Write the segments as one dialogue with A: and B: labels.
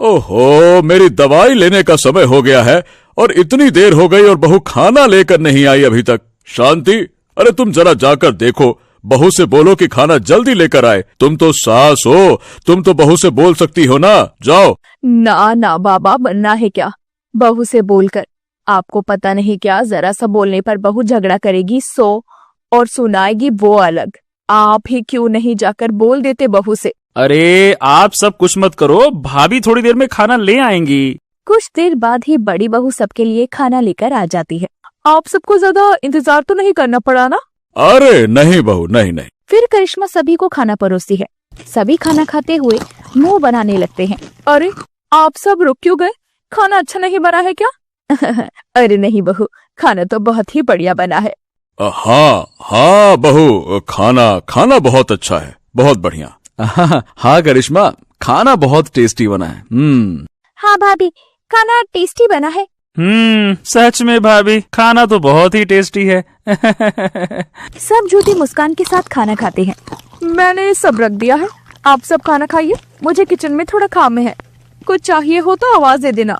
A: ओहो, मेरी दवाई लेने का समय हो गया है और इतनी देर हो गई और बहू खाना लेकर नहीं आई अभी तक। शांति, अरे तुम जरा जाकर देखो, बहू से बोलो कि खाना जल्दी लेकर आए। तुम तो सास हो, तुम तो बहू से बोल सकती हो ना, जाओ।
B: ना ना बाबा, बनना है क्या बहू से बोलकर? आपको पता नहीं क्या, जरा सा बोलने पर बहू झगड़ा करेगी सो, और सुनाएगी वो अलग। आप ही क्यों नहीं जाकर बोल देते बहू से?
C: अरे आप सब कुछ मत करो, भाभी थोड़ी देर में खाना ले आएंगी।
B: कुछ देर बाद ही बड़ी बहू सबके लिए खाना लेकर आ जाती है। आप सबको ज्यादा इंतजार तो नहीं करना पड़ा ना?
A: अरे नहीं बहू, नहीं नहीं।
B: फिर करिश्मा सभी को खाना परोसती है। सभी खाना खाते हुए मुंह बनाने लगते हैं। अरे आप सब रुक क्यों गए? खाना अच्छा नहीं बना है क्या? अरे नहीं बहू, खाना तो बहुत ही बढ़िया बना है।
A: हाँ हाँ बहू, खाना बहुत अच्छा है, बहुत बढ़िया।
C: हाँ करिश्मा, खाना बहुत टेस्टी बना है।
B: हाँ भाभी, खाना टेस्टी बना है।
C: सच में भाभी, खाना तो बहुत ही टेस्टी है।
B: सब झूठी मुस्कान के साथ खाना खाते हैं। मैंने सब रख दिया है, आप सब खाना खाइए, मुझे किचन में थोड़ा काम है। कुछ चाहिए हो तो आवाज दे देना।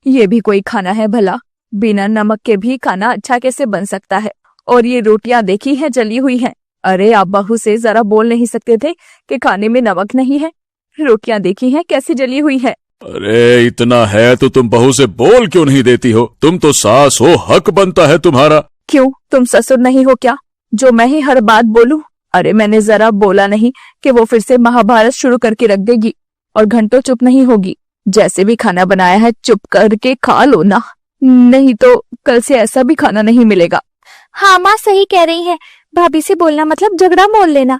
B: ये भी कोई खाना है भला? बिना नमक के भी खाना अच्छा कैसे बन सकता है? और ये रोटियां देखी है जली हुई हैं। अरे आप बहू से जरा बोल नहीं सकते थे कि खाने में नमक नहीं है? रोटियां देखी हैं कैसी जली हुई है।
A: अरे इतना है तो तुम बहू से बोल क्यों नहीं देती हो? तुम तो सास हो, हक बनता है तुम्हारा।
B: क्यों, तुम ससुर नहीं हो क्या जो मैं ही हर बात बोलूं? अरे मैंने जरा बोला नहीं कि वो फिर से महाभारत शुरू करके रख देगी और घंटों चुप नहीं होगी। जैसे भी खाना बनाया है चुप करके खा लो ना, नहीं तो कल से ऐसा भी खाना नहीं मिलेगा। हाँ माँ सही कह रही है, भाभी से बोलना मतलब झगड़ा मोल लेना।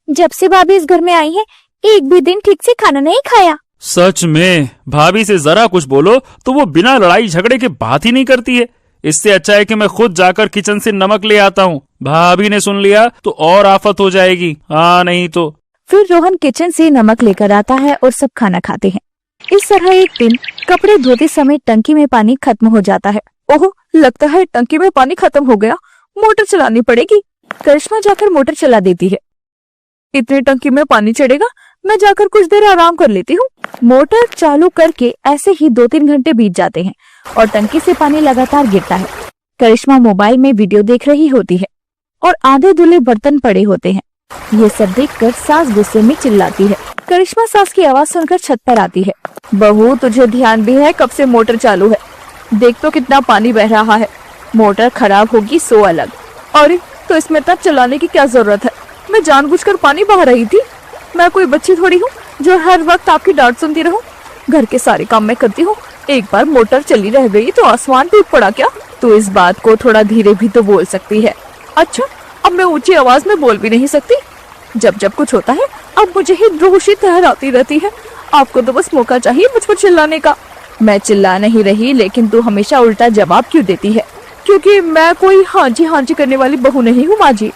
B: जब से भाभी इस घर में आई है एक भी दिन ठीक से खाना नहीं खाया।
C: सच में, भाभी से जरा कुछ बोलो तो वो बिना लड़ाई झगड़े के बात ही नहीं करती है। इससे अच्छा है कि मैं खुद जाकर किचन से नमक ले आता हूँ। भाभी ने सुन लिया तो और आफत हो जाएगी। हाँ नहीं तो।
B: फिर रोहन किचन से नमक लेकर आता है और सब खाना खाते हैं। इस तरह एक दिन कपड़े धोते समय टंकी में पानी खत्म हो जाता है। ओह, लगता है टंकी में पानी खत्म हो गया, मोटर चलानी पड़ेगी। करिश्मा जाकर मोटर चला देती है। इतने टंकी में पानी चढ़ेगा, मैं जाकर कुछ देर आराम कर लेती हूँ। मोटर चालू करके ऐसे ही 2-3 घंटे बीत जाते हैं और टंकी से पानी लगातार गिरता है। करिश्मा मोबाइल में वीडियो देख रही होती है और आधे धुले बर्तन पड़े होते हैं। ये सब देखकर सास गुस्से में चिल्लाती है। करिश्मा सास की आवाज सुनकर छत पर आती है। बहू, तुझे ध्यान भी है कब से मोटर चालू है? देख तो कितना पानी बह रहा है। मोटर खराब होगी सो अलग। अरे तो इसमें तब चलाने की क्या जरूरत है? मैं जानबूझकर पानी बहा रही थी। मैं कोई बच्ची थोड़ी हूँ जो हर वक्त आपकी डांट सुनती रहूं। घर के सारे काम मैं करती हूँ। एक बार मोटर चली रह गई तो आसमान टूट पड़ा क्या? तू इस बात को थोड़ा धीरे भी तो बोल सकती है। अच्छा, अब मैं ऊंची आवाज में बोल भी नहीं सकती? जब जब कुछ होता है अब मुझे ही द्रोही ठहराती रहती है। आपको तो बस मौका चाहिए मुझ पर चिल्लाने का। मैं चिल्ला नहीं रही, लेकिन तू हमेशा उल्टा जवाब क्यों देती है? क्योंकि मैं कोई हाँ जी करने वाली बहू नहीं हूँ माँ जी।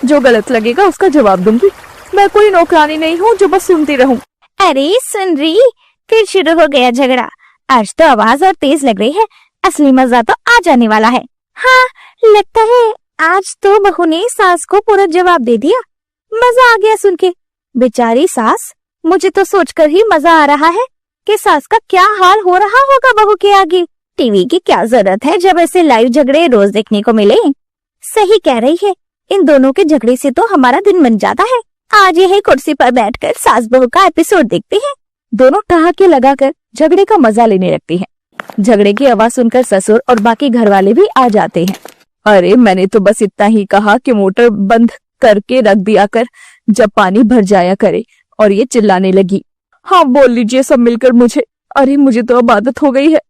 B: जो गलत लगेगा उसका जवाब दूंगी। मैं कोई नौकरानी नहीं हूँ जो बस सुनती रहूं।
D: अरे सुन रही, फिर शुरू हो गया झगड़ा। आज तो आवाज और तेज लग रही है, असली मजा तो आ जाने वाला है। हाँ लगता है आज तो बहू ने सास को पूरा जवाब दे दिया। मजा आ गया सुन के। बेचारी सास, मुझे तो सोचकर ही मजा आ रहा है कि सास का क्या हाल हो रहा होगा बहू के आगे। टीवी की क्या जरूरत है जब ऐसे लाइव झगड़े रोज देखने को मिले। सही कह रही है, इन दोनों के झगड़े से तो हमारा दिन बन जाता है। आज यही कुर्सी पर बैठकर सास बहू का एपिसोड देखते हैं।
B: दोनों ठहाके लगाकर झगड़े का मजा लेने लगती हैं। झगड़े की आवाज सुनकर ससुर और बाकी घर वाले भी आ जाते हैं। अरे मैंने तो बस इतना ही कहा कि मोटर बंद करके रख दिया कर जब पानी भर जाया करे, और ये चिल्लाने लगी। हाँ बोल लीजिए सब मिलकर मुझे। अरे मुझे तो अब आदत हो गई है।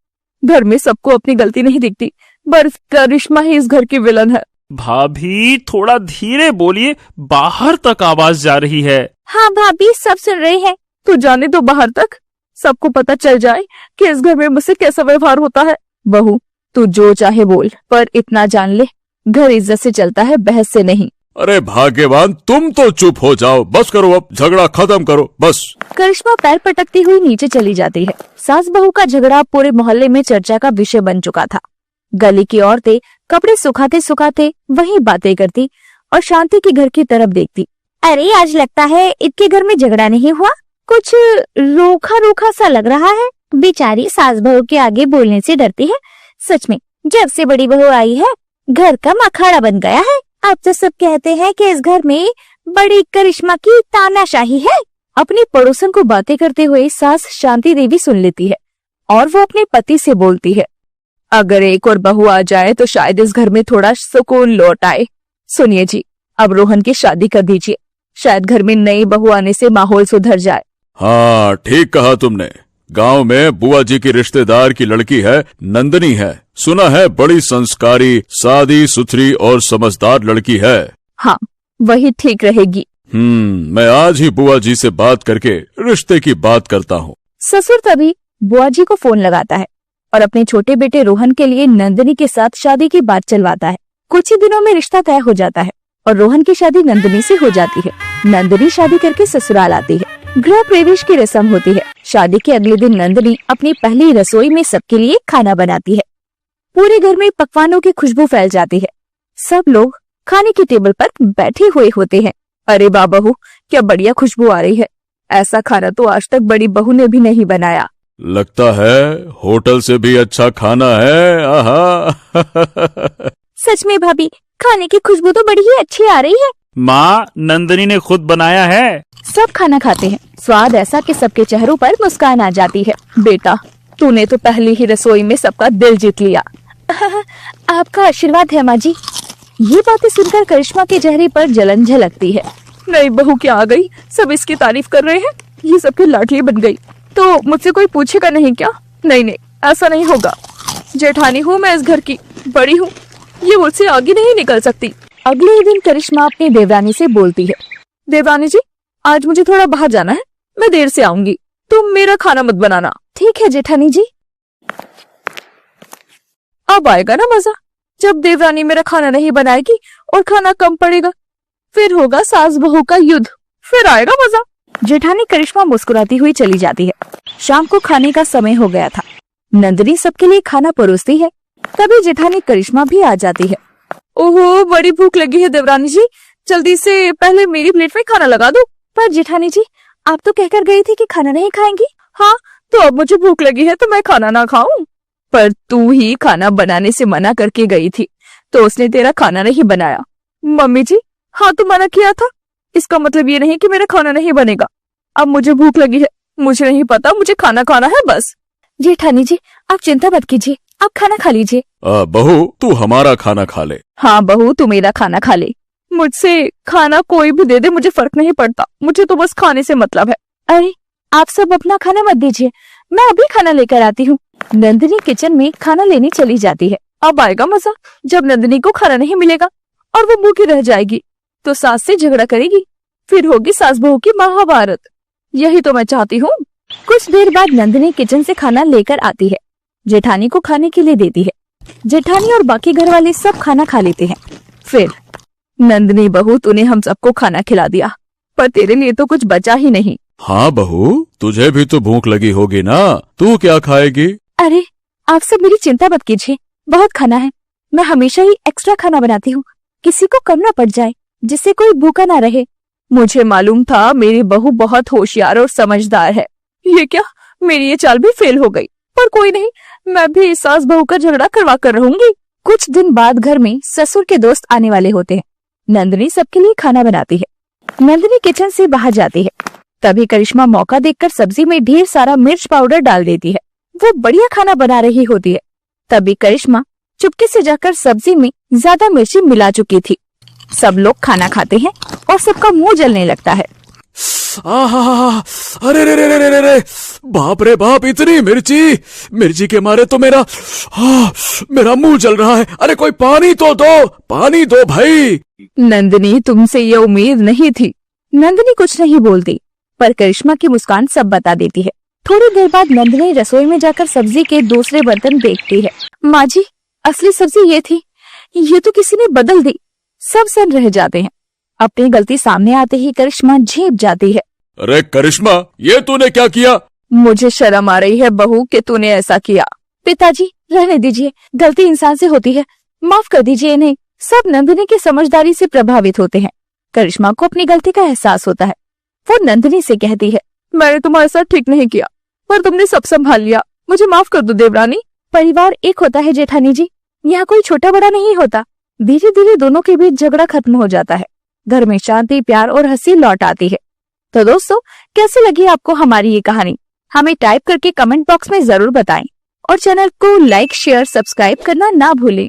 B: घर में सबको अपनी गलती नहीं दिखती, बस करिश्मा ही इस घर की विलन है।
C: भाभी थोड़ा धीरे बोलिए, बाहर तक आवाज जा रही है।
D: हाँ भाभी सब सुन रहे हैं।
B: तो जाने दो बाहर तक, सबको पता चल जाए कि इस घर में मुझसे कैसा व्यवहार होता है। बहू तू जो चाहे बोल, पर इतना जान ले घर इज्जत से चलता है, बहस से नहीं।
A: अरे भाग्यवान, तुम तो चुप हो जाओ, बस करो, अब झगड़ा खत्म करो बस।
B: करिश्मा पैर पटकती हुई नीचे चली जाती है। सास बहू का झगड़ा पूरे मोहल्ले में चर्चा का विषय बन चुका था। गली की औरतें कपड़े सुखाते सुखाते वहीं बातें करती और शांति के घर की तरफ देखती।
D: अरे आज लगता है इनके घर में झगड़ा नहीं हुआ, कुछ रूखा रूखा सा लग रहा है। बेचारी सास बहू के आगे बोलने से डरती है। सच में जब से बड़ी बहू आई है घर का अखाड़ा बन गया है। अब तो सब कहते हैं कि इस घर में बड़ी करिश्मा की तानाशाही है।
B: अपनी पड़ोसन को बातें करते हुए सास शांति देवी सुन लेती है और वो अपने पति से बोलती है, अगर एक और बहू आ जाए तो शायद इस घर में थोड़ा सुकून लौट आए। सुनिए जी, अब रोहन की शादी कर दीजिए, शायद घर में नई बहू आने से माहौल सुधर जाए।
A: हाँ, ठीक कहा तुमने। गांव में बुआ जी की रिश्तेदार की लड़की है, नंदनी है। सुना है बड़ी संस्कारी, सादी सुथरी और समझदार लड़की है।
B: हाँ, वही ठीक रहेगी।
A: मैं आज ही बुआ जी से बात करके रिश्ते की बात करता हूँ।
B: ससुर तभी बुआ जी को फोन लगाता है और अपने छोटे बेटे रोहन के लिए नंदनी के साथ शादी की बात चलवाता है। कुछ ही दिनों में रिश्ता तय हो जाता है और रोहन की शादी नंदनी से हो जाती है। नंदनी शादी करके ससुराल आती है। गृह प्रवेश की रस्म होती है। शादी के अगले दिन नंदनी अपनी पहली रसोई में सबके लिए खाना बनाती है। पूरे घर में पकवानों की खुशबू फैल जाती है। सब लोग खाने की टेबल पर बैठे हुए होते हैं। अरे वाह बहू, क्या बढ़िया खुशबू आ रही है। ऐसा खाना तो आज तक बड़ी बहू ने भी नहीं बनाया।
A: लगता है होटल से भी अच्छा खाना है। आहा।
D: सच में भाभी, खाने की खुशबू तो बड़ी ही अच्छी आ रही है।
C: माँ, नंदनी ने खुद बनाया है।
B: सब खाना खाते हैं। स्वाद ऐसा कि सबके चेहरों पर मुस्कान आ जाती है। बेटा, तूने तो पहली ही रसोई में सबका दिल जीत लिया।
D: आपका आशीर्वाद है माँ जी।
B: ये बातें सुनकर करिश्मा के चेहरे पर जलन झलकती है। नई बहू क्या आ गई, सब इसकी तारीफ कर रहे हैं। ये सबकी लाडली बन गई तो मुझसे कोई पूछेगा नहीं क्या? नहीं नहीं, ऐसा नहीं होगा। जेठानी हूँ मैं इस घर की, बड़ी हूँ, ये मुझसे आगे नहीं निकल सकती। अगले ही दिन करिश्मा अपनी देवरानी से बोलती है, देवरानी जी, आज मुझे थोड़ा बाहर जाना है, मैं देर से आऊंगी, तुम मेरा खाना मत बनाना।
D: ठीक है जेठानी जी।
B: अब आएगा ना मजा, जब देवरानी मेरा खाना नहीं बनाएगी और खाना कम पड़ेगा, फिर होगा सास बहू का युद्ध, फिर आएगा मजा। जेठानी करिश्मा मुस्कुराती हुई चली जाती है। शाम को खाने का समय हो गया था। नंदनी सबके लिए खाना परोसती है। तभी जेठानी करिश्मा भी आ जाती है। ओहो, बड़ी भूख लगी है देवरानी जी, जल्दी से पहले मेरी प्लेट में खाना लगा दो।
D: पर जेठानी जी, आप तो कहकर गई थी कि खाना नहीं खाएंगी।
B: हाँ, तो अब मुझे भूख लगी है तो मैं खाना ना खाऊं। पर तू ही खाना बनाने से मना करके गई थी तो उसने तेरा खाना नहीं बनाया। मम्मी जी, हाँ तो मना किया था, इसका मतलब ये नहीं कि मेरा खाना नहीं बनेगा। अब मुझे भूख लगी है, मुझे नहीं पता, मुझे खाना खाना है बस।
D: जेठानी जी, आप चिंता मत कीजिए, आप खाना खा लीजिए।
A: बहू, तू हमारा खाना खा ले।
B: हाँ बहू, तू मेरा खाना खा ले। मुझसे खाना कोई भी दे दे, मुझे फर्क नहीं पड़ता, मुझे तो बस खाने से मतलब है।
D: अरे, आप सब अपना खाना मत दीजिए, मैं अभी खाना लेकर आती हूँ।
B: नंदनी किचन में खाना लेने चली जाती है। अब आएगा मजा, जब नंदनी को खाना नहीं मिलेगा और वो भूखी रह जाएगी तो सास से झगड़ा करेगी, फिर होगी सास बहू की महाभारत। यही तो मैं चाहती हूँ।
D: कुछ देर बाद नंदनी किचन से खाना लेकर आती है।
B: जेठानी को खाने के लिए देती है। जेठानी और बाकी घर वाले सब खाना खा लेते हैं। फिर, नंदनी बहू, तूने हम सबको खाना खिला दिया, पर तेरे लिए तो कुछ बचा ही नहीं।
A: हाँ बहू, तुझे भी तो भूख लगी होगी ना, तू क्या खाएगी?
B: अरे, आप सब मेरी चिंता मत कीजिए, बहुत खाना है। मैं हमेशा ही एक्स्ट्रा खाना बनाती हूँ, किसी को कम न पड़ जाए, जिससे कोई भूखा ना रहे। मुझे मालूम था मेरी बहू बहुत होशियार और समझदार है। ये क्या, मेरी ये चाल भी फेल हो गई। पर कोई नहीं, मैं भी सास बहू का झगड़ा करवा कर रहूंगी। कुछ दिन बाद घर में ससुर के दोस्त आने वाले होते हैं। नंदनी सबके लिए खाना बनाती है। नंदनी किचन से बाहर जाती है। तभी करिश्मा मौका देखकर सब्जी में ढेर सारा मिर्च पाउडर डाल देती है। वो बढ़िया खाना बना रही होती है। तभी करिश्मा चुपके से जाकर सब्जी में ज्यादा मिर्ची मिला चुकी थी। सब लोग खाना खाते हैं और सबका मुंह जलने लगता है।
A: अरे रे रे रे रे रे, बाप रे बाप, इतनी मिर्ची के मारे तो मेरा मुंह जल रहा है। अरे कोई पानी तो दो, पानी दो भाई।
B: नंदनी, तुमसे ये उम्मीद नहीं थी। नंदनी कुछ नहीं बोलती, पर करिश्मा की मुस्कान सब बता देती है। थोड़ी देर बाद नंदनी रसोई में जाकर सब्जी के दूसरे बर्तन देखती है। माँ जी, असली सब्जी ये थी, ये तो किसी ने बदल दी। सब सन रह जाते हैं। अपनी गलती सामने आते ही करिश्मा झेप जाती है।
A: अरे करिश्मा, ये तूने क्या किया?
B: मुझे शर्म आ रही है बहू कि तूने ऐसा किया। पिताजी, रहने दीजिए, गलती इंसान से होती है, माफ कर दीजिए इन्हें। सब नंदनी की समझदारी से प्रभावित होते हैं। करिश्मा को अपनी गलती का एहसास होता है। वो नंदनी से कहती है, मैंने तुम्हारे साथ ठीक नहीं किया, पर तुमने सब संभाल लिया। मुझे माफ कर दो देवरानी। परिवार एक होता है जेठानी जी, यहाँ कोई छोटा बड़ा नहीं होता। धीरे धीरे दोनों के बीच झगड़ा खत्म हो जाता है, घर में शांति, प्यार और हंसी लौट आती है। तो दोस्तों, कैसी लगी आपको हमारी ये कहानी? हमें टाइप करके कमेंट बॉक्स में जरूर बताएं और चैनल को लाइक, शेयर, सब्सक्राइब करना ना भूलें।